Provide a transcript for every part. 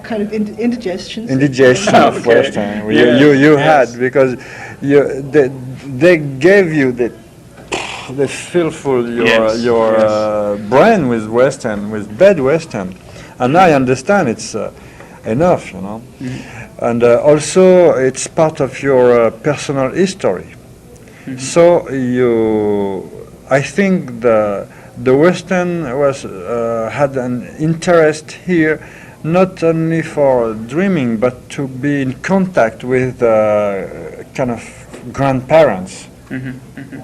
kind of indigestion. Indigestion of Western. You had, because they gave you they fulfill your brain with Western, with bad Western, and I understand it's enough, you know. And also it's part of your personal history. So I think the Western had an interest here, not only for dreaming, but to be in contact with kind of grandparents,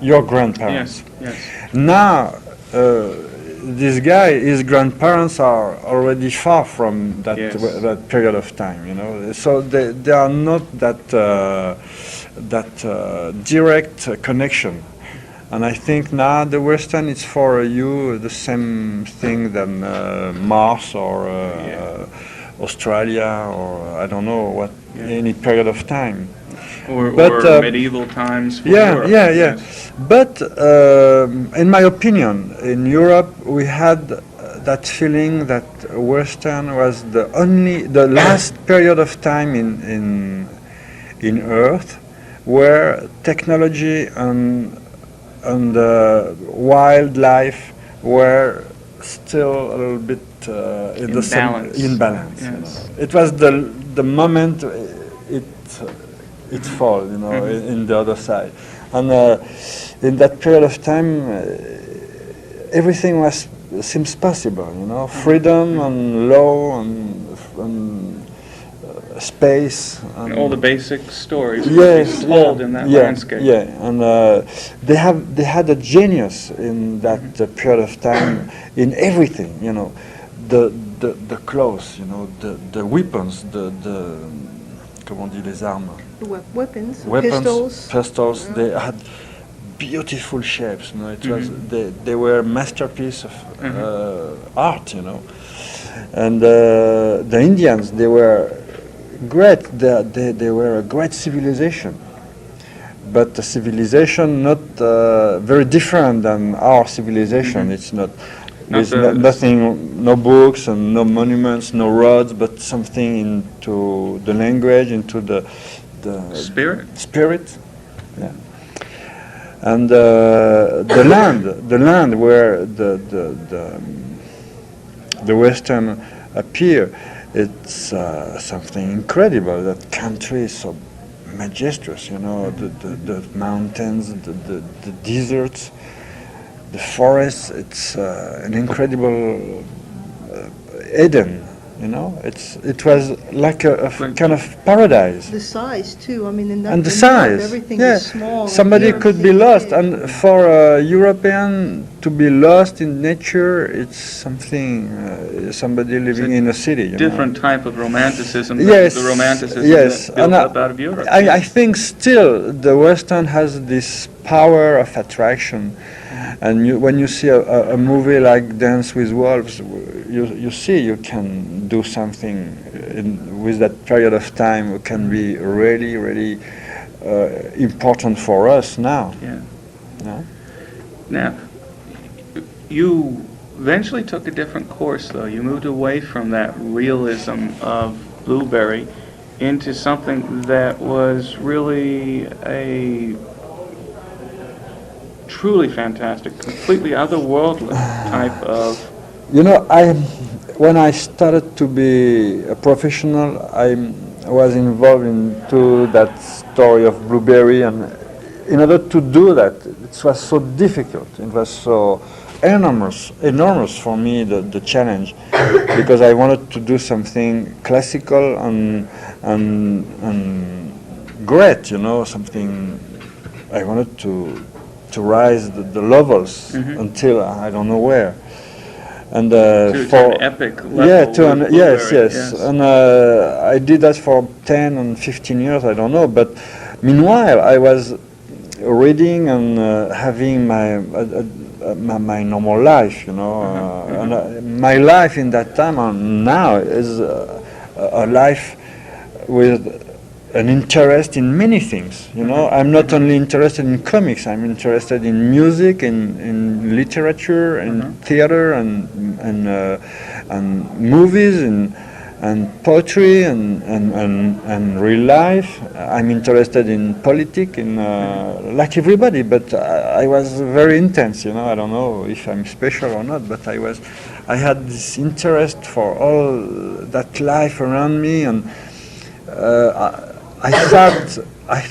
your grandparents. Yes. Now, this guy, his grandparents are already far from that that period of time, you know. So they are not that direct connection. And I think now the Western is for you the same thing than Mars or Australia or I don't know what any period of time. Or medieval times. For Europe. Yes. But in my opinion, in Europe we had that feeling that Western was the last period of time in Earth where technology and wildlife were still a little bit in balance. Yes. You know. It was the moment it fall, you know, in the other side, and in that period of time, everything seems possible, you know, freedom and law and space and all the basic stories told in that landscape. And they had a genius in that period of time in everything, you know, the clothes, you know, the weapons, the comment on dit les armes? Weapons, pistols. They had beautiful shapes, you know. It was they were masterpiece of art, you know. And the Indians, they were great. They were a great civilization, but a civilization not very different than our civilization. It's not. There's nothing, no books and no monuments, no roads, but something into the language, into the spirit. Yeah. And the land where the Western appear, it's something incredible. That country is so majestuous, you know, the mountains, the deserts, the forests. It's an incredible Eden, you know. It was like a kind of paradise. The size too. I mean, and the size. Everything is small. Somebody could be lost, and for a European to be lost in nature, it's something. Somebody living in a city. Different type of romanticism. Yes. The romanticism yes. that built up out of Europe. I think still the Western has this power of attraction. And when you see a movie like Dance with Wolves, you see you can do something with that period of time that can be really, really important for us now. Yeah. No? Now, you eventually took a different course, though. You moved away from that realism of Blueberry into something that was really a truly fantastic, completely otherworldly type of... You know, when I started to be a professional, I was involved into that story of Blueberry, and in order to do that, it was so difficult. It was so enormous for me, the challenge, because I wanted to do something classical and great, you know, something. I wanted to rise the levels until I don't know where, and for an epic level. Yes. And I did that for 10 and 15 years. I don't know, but meanwhile I was reading and having my normal life, you know, and my life in that time and now is a life with an interest in many things, you know. I'm not only interested in comics. I'm interested in music, in literature, in theater, and movies, and and poetry and real life. I'm interested in politics, like everybody, but I was very intense. I don't know if I'm special or not, but I had this interest for all that life around me, and I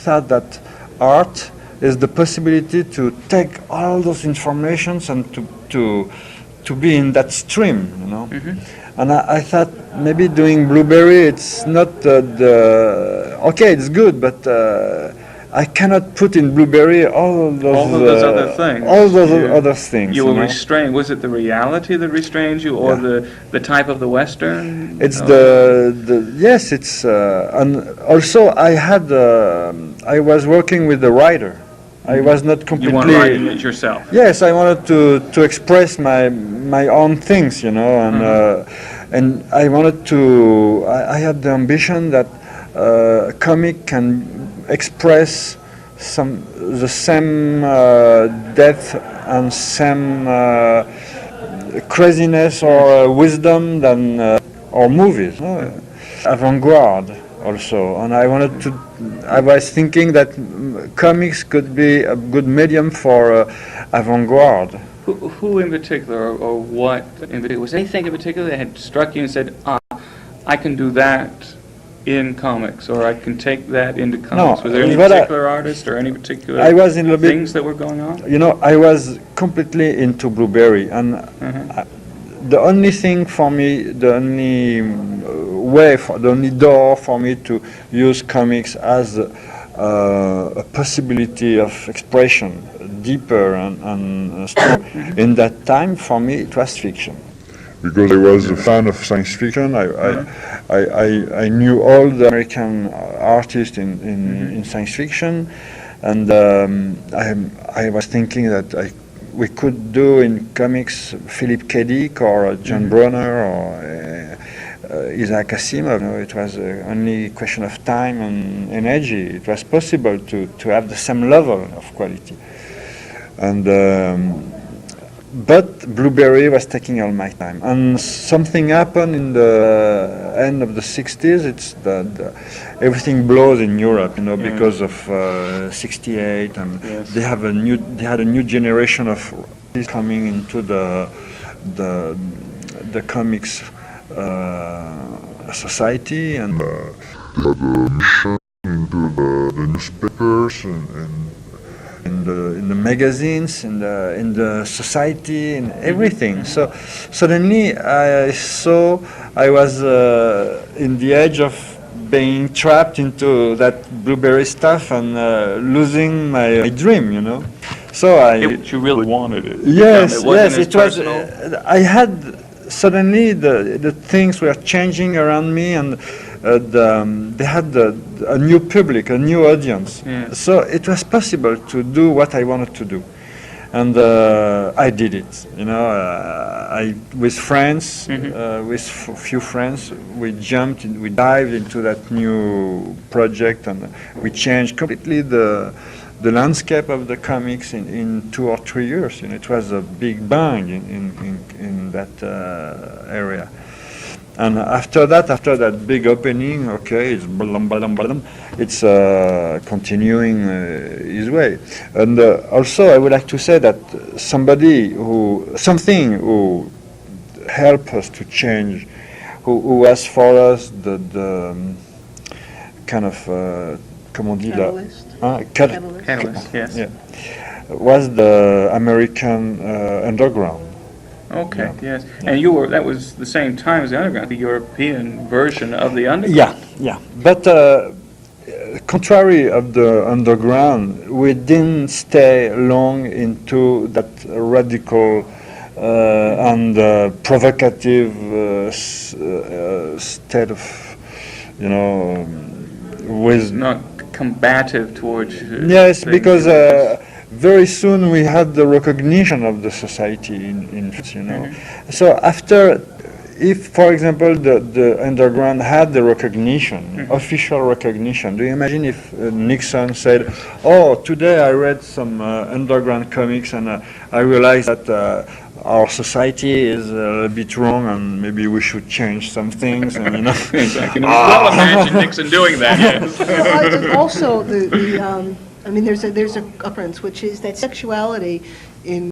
thought that art is the possibility to take all those informations and to be in that stream, And I thought maybe doing Blueberry, it's not okay, it's good, but I cannot put in Blueberry all of those other things. All those other things. You were restrained. Was it the reality that restrains you, or the type of the Western? It's yes. It's and also I was working with the writer. I was not completely. You weren't writing it yourself. Yes, I wanted to express my own things, and I wanted to. I had the ambition that a comic can express the same depth and same craziness or wisdom than or movies. Avant-garde also, and I was thinking that comics could be a good medium for avant-garde. Who in particular, or what in particular? Was anything in particular that had struck you and said, I can do that in comics, or I can take that into comics? Was there any particular artist or any particular things that were going on? I was completely into Blueberry, and the only thing for me, the only the only door for me to use comics as a possibility of expression, deeper and strong. In that time, for me, it was fiction. Because I was a fan of science fiction, I knew all the American artists in science fiction, and I was thinking that we could do in comics Philip K. Dick or John Brunner or Isaac Asimov. It was only a question of time and energy. It was possible to have the same level of quality. And but Blueberry was taking all my time, and something happened in the end of the 60s. It's everything blows in Europe, because of 68, and they had a new generation of coming into the comics society, and they had a mission into the newspapers and in the magazines, in the society, and everything. So suddenly I saw I was in the edge of being trapped into that Blueberry stuff and losing my dream, So you really wanted it. Yes, it was. I had suddenly the things were changing around me, and they had a new public, a new audience. Yeah. So it was possible to do what I wanted to do, and I did it. With friends, with few friends, we dived into that new project, and we changed completely the landscape of the comics in 2 or 3 years. It was a big bang in that area. And after that big opening, it's it's continuing his way. And also, I would like to say that something who helped us to change, who was for us the kind of Catalyst, yes. Yeah, was the American underground. Okay, yes. And that was the same time as the underground, the European version of the underground. Yeah. But contrary of the underground, we didn't stay long into that radical and provocative state of, with... Not combative towards... yes, because... very soon we had the recognition of the society in So after, if for example the underground had the recognition, official recognition, do you imagine if Nixon said, "Oh, today I read some underground comics and I realized that our society is a bit wrong and maybe we should change some things, and, you know. I can well imagine Nixon doing that, yes. Well, also, I mean, there's a reference, which is that sexuality in